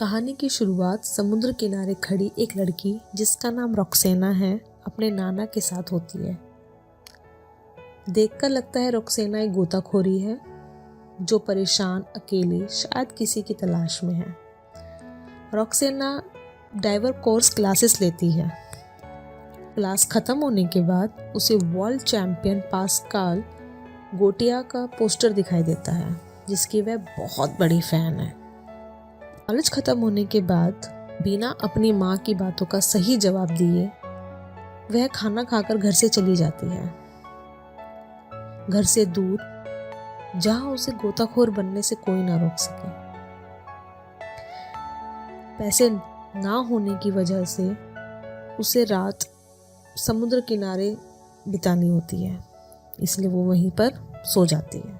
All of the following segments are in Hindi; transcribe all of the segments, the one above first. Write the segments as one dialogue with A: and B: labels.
A: कहानी की शुरुआत समुद्र किनारे खड़ी एक लड़की जिसका नाम रॉक्सेना है अपने नाना के साथ होती है। देखकर लगता है रॉक्सेना एक गोताखोरी है जो परेशान अकेले शायद किसी की तलाश में है। रॉक्सेना डाइवर कोर्स क्लासेस लेती है। क्लास खत्म होने के बाद उसे वर्ल्ड चैंपियन पास्कल गोटिया का पोस्टर दिखाई देता है जिसकी वह बहुत बड़ी फैन है। कॉलेज खत्म होने के बाद बिना अपनी माँ की बातों का सही जवाब दिए वह खाना खाकर घर से चली जाती है, घर से दूर, जहाँ उसे गोताखोर बनने से कोई ना रोक सके। पैसे ना होने की वजह से उसे रात समुद्र किनारे बितानी होती है, इसलिए वो वहीं पर सो जाती है।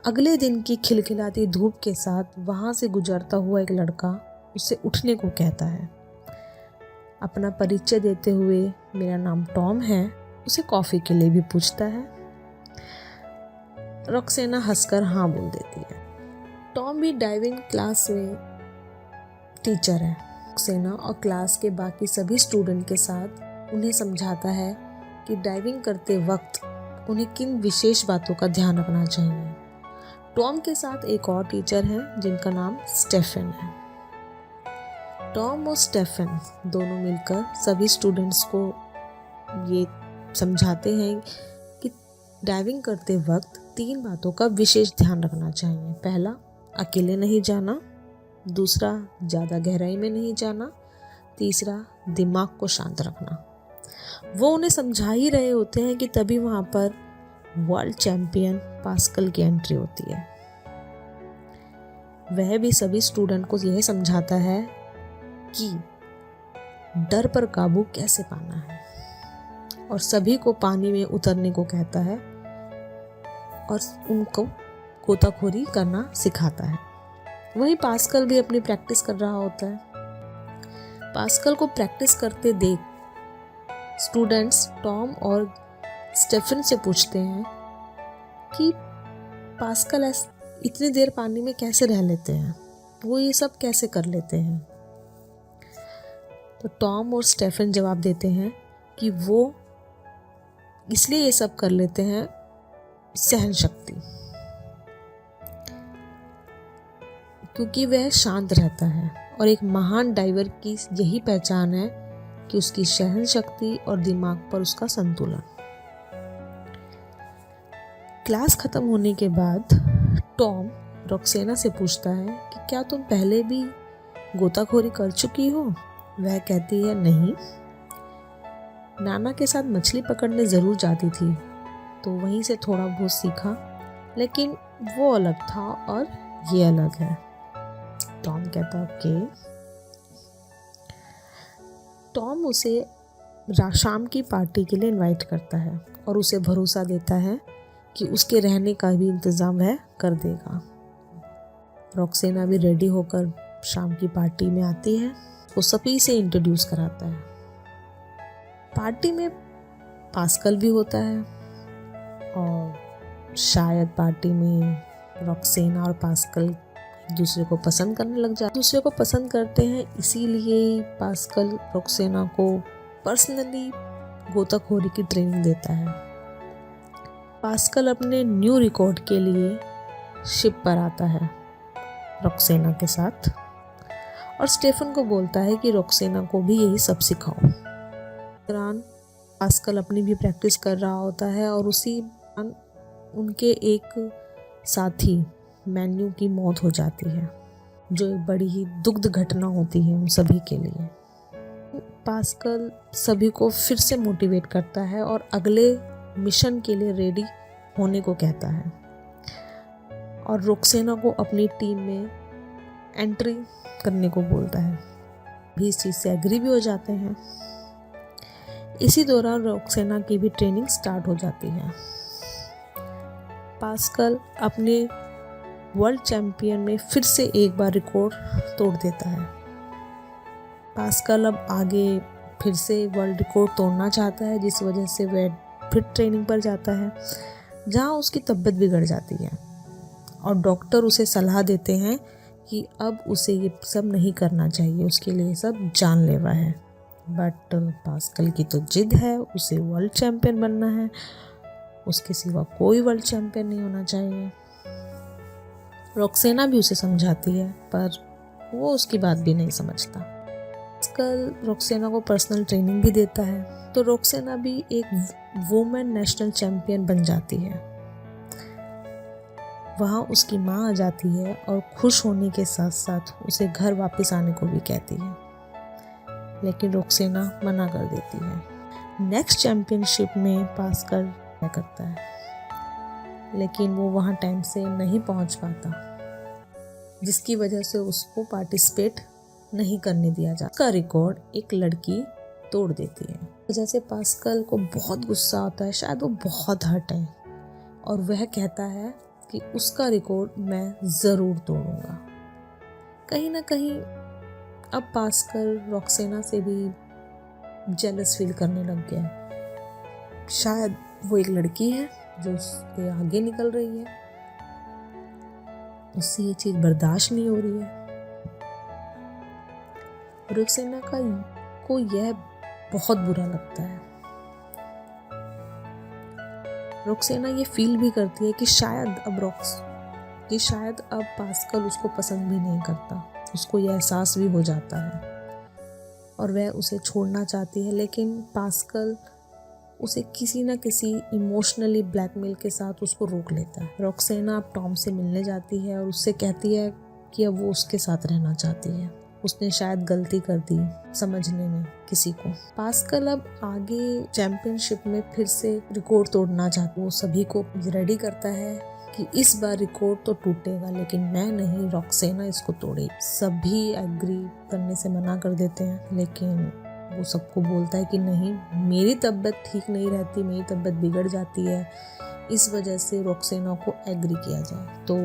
A: अगले दिन की खिलखिलाती धूप के साथ वहाँ से गुजरता हुआ एक लड़का उसे उठने को कहता है। अपना परिचय देते हुए मेरा नाम टॉम है उसे कॉफ़ी के लिए भी पूछता है। रॉक्सेना हंसकर हाँ बोल देती है। टॉम भी डाइविंग क्लास में टीचर है। रॉक्सेना और क्लास के बाकी सभी स्टूडेंट के साथ उन्हें समझाता है कि डाइविंग करते वक्त उन्हें किन विशेष बातों का ध्यान रखना चाहिए। टॉम के साथ एक और टीचर है जिनका नाम स्टेफन है। टॉम और स्टेफन दोनों मिलकर सभी स्टूडेंट्स को ये समझाते हैं कि डाइविंग करते वक्त 3 बातों का विशेष ध्यान रखना चाहिए। पहला, अकेले नहीं जाना। दूसरा, ज़्यादा गहराई में नहीं जाना। तीसरा, दिमाग को शांत रखना। वो उन्हें समझा ही रहे होते हैं कि तभी वहाँ पर वर्ल्ड चैंपियन पास्कल की एंट्री होती है। वह भी सभी स्टूडेंट को यह समझाता है कि डर पर काबू कैसे पाना है और सभी को पानी में उतरने को कहता है और उनको गोताखोरी करना सिखाता है। वहीं पास्कल भी अपनी प्रैक्टिस कर रहा होता है। पास्कल को प्रैक्टिस करते देख स्टूडेंट्स टॉम और स्टेफन से पूछते हैं कि पास्कल इतनी देर पानी में कैसे रह लेते हैं, वो ये सब कैसे कर लेते हैं। तो टॉम और स्टेफन जवाब देते हैं कि वो इसलिए ये सब कर लेते हैं, सहन शक्ति, क्योंकि वह शांत रहता है और एक महान डाइवर की यही पहचान है कि उसकी सहन शक्ति और दिमाग पर उसका संतुलन। क्लास खत्म होने के बाद टॉम रॉक्सेना से पूछता है कि क्या तुम पहले भी गोताखोरी कर चुकी हो। वह कहती है नहीं, नाना के साथ मछली पकड़ने ज़रूर जाती थी तो वहीं से थोड़ा बहुत सीखा, लेकिन वो अलग था और ये अलग है। टॉम कहता ओके। टॉम उसे शाम की पार्टी के लिए इनवाइट करता है और उसे भरोसा देता है कि उसके रहने का भी इंतज़ाम वह कर देगा। रॉक्सेना भी रेडी होकर शाम की पार्टी में आती है, वो सभी से इंट्रोड्यूस कराता है। पार्टी में पास्कल भी होता है और शायद पार्टी में रॉक्सेना और पास्कल एक दूसरे को पसंद करने लग जाते, दूसरे को पसंद करते हैं। इसीलिए पास्कल रॉक्सेना को पर्सनली गोताखोरी की ट्रेनिंग देता है। पास्कल अपने न्यू रिकॉर्ड के लिए शिप पर आता है रॉक्सेना के साथ और स्टेफन को बोलता है कि रॉक्सेना को भी यही सब सिखाओ। दौरान पास्कल अपनी भी प्रैक्टिस कर रहा होता है और उसी दौरान उनके एक साथी मैन्यू की मौत हो जाती है, जो एक बड़ी ही दुखद घटना होती है उन सभी के लिए। पास्कल सभी को फिर से मोटिवेट करता है और अगले मिशन के लिए रेडी होने को कहता है और रॉक्सेना को अपनी टीम में एंट्री करने को बोलता है। भी इस चीज़ से एग्री भी हो जाते हैं। इसी दौरान रॉक्सेना की भी ट्रेनिंग स्टार्ट हो जाती है। पास्कल अपने वर्ल्ड चैंपियन में फिर से एक बार रिकॉर्ड तोड़ देता है। पास्कल अब आगे फिर से वर्ल्ड रिकॉर्ड तोड़ना चाहता है, जिस वजह से वह फिर ट्रेनिंग पर जाता है जहाँ उसकी तबीयत बिगड़ जाती है और डॉक्टर उसे सलाह देते हैं कि अब उसे ये सब नहीं करना चाहिए, उसके लिए सब जानलेवा है। बट पास्कल की तो जिद है, उसे वर्ल्ड चैम्पियन बनना है, उसके सिवा कोई वर्ल्ड चैम्पियन नहीं होना चाहिए। रॉक्सेना भी उसे समझाती है पर वो उसकी बात भी नहीं समझता। पास्कल रॉक्सेना को पर्सनल ट्रेनिंग भी देता है, तो रॉक्सेना भी एक वुमेन नेशनल चैम्पियन बन जाती है। वहाँ उसकी माँ आ जाती है और खुश होने के साथ साथ उसे घर वापस आने को भी कहती है, लेकिन रॉक्सेना मना कर देती है। नेक्स्ट चैम्पियनशिप में पास्कल क्या करता है, लेकिन वो वहाँ टाइम से नहीं पहुँच पाता, जिसकी वजह से उसको पार्टिसिपेट नहीं करने दिया जाता। उसका रिकॉर्ड एक लड़की तोड़ देती है। जैसे पास्कल को बहुत गुस्सा आता है, शायद वो बहुत हर्ट है, और वह कहता है कि उसका रिकॉर्ड मैं ज़रूर तोड़ूंगा। कहीं ना कहीं अब पास्कल रॉक्सेना से भी जेलस फील करने लग गया है। शायद वो एक लड़की है जो उससे आगे निकल रही है, उससे ये चीज़ बर्दाश्त नहीं हो रही है। रॉक्सेना को यह बहुत बुरा लगता है। रॉक्सेना ये फील भी करती है कि शायद अब पास्कल उसको पसंद भी नहीं करता। उसको यह एहसास भी हो जाता है और वह उसे छोड़ना चाहती है, लेकिन पास्कल उसे किसी न किसी इमोशनली ब्लैकमेल के साथ उसको रोक लेता है। रॉक्सेना अब टॉम से मिलने जाती है और उससे कहती है कि अब वो उसके साथ रहना चाहती है। उसने शायद गलती कर दी समझने में किसी को। पास्कल अब आगे चैंपियनशिप में फिर से रिकॉर्ड तोड़ना चाहता है। वो सभी को रेडी करता है कि इस बार रिकॉर्ड तो टूटेगा, लेकिन मैं नहीं, रॉक्सेना इसको तोड़ेगी। सभी एग्री करने से मना कर देते हैं, लेकिन वो सबको बोलता है कि नहीं, मेरी तबीयत ठीक नहीं रहती, मेरी तबीयत बिगड़ जाती है, इस वजह से रॉक्सेना को एग्री किया जाए। तो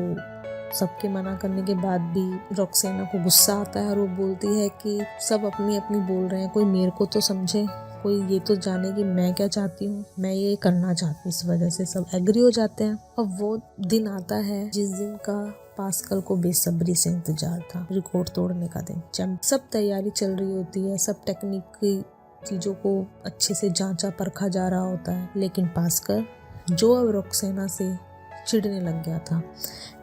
A: सबके मना करने के बाद भी रॉक्सेना को गुस्सा आता है और वो बोलती है कि सब अपनी अपनी बोल रहे हैं, कोई मेरे को तो समझे, कोई ये तो जाने कि मैं क्या चाहती हूँ, मैं ये करना चाहती हूँ। इस वजह से सब एग्री हो जाते हैं। अब वो दिन आता है जिस दिन का पास्कल को बेसब्री से इंतजार था, रिकॉर्ड तोड़ने का दिन। सब तैयारी चल रही होती है, सब टेक्निक की चीज़ों को अच्छे से जांचा परखा जा रहा होता है, लेकिन पास्कल जो अब रॉक्सेना से चिढ़ने लग गया था,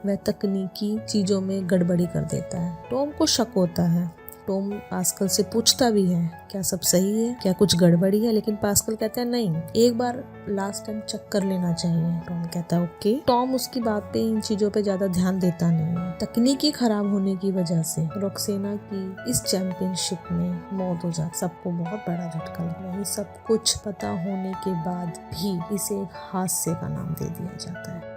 A: वह तकनीकी चीज़ों में गड़बड़ी कर देता है। टॉम को शक होता है। टॉम पास्कल से पूछता भी है क्या सब सही है, क्या कुछ गड़बड़ी है, लेकिन पास्कल कहता है नहीं, एक बार लास्ट टाइम चेक कर लेना चाहिए। टॉम कहता है ओके। टॉम उसकी बात पे, इन चीज़ों पे ज़्यादा ध्यान देता नहीं है। तकनीकी खराब होने की वजह से रॉक्सेना की इस चैंपियनशिप में मौत हो जाती। सबको बहुत बड़ा झटका लगा। ये सब कुछ पता होने के बाद भी इसे एक हादसे का नाम दे दिया जाता है।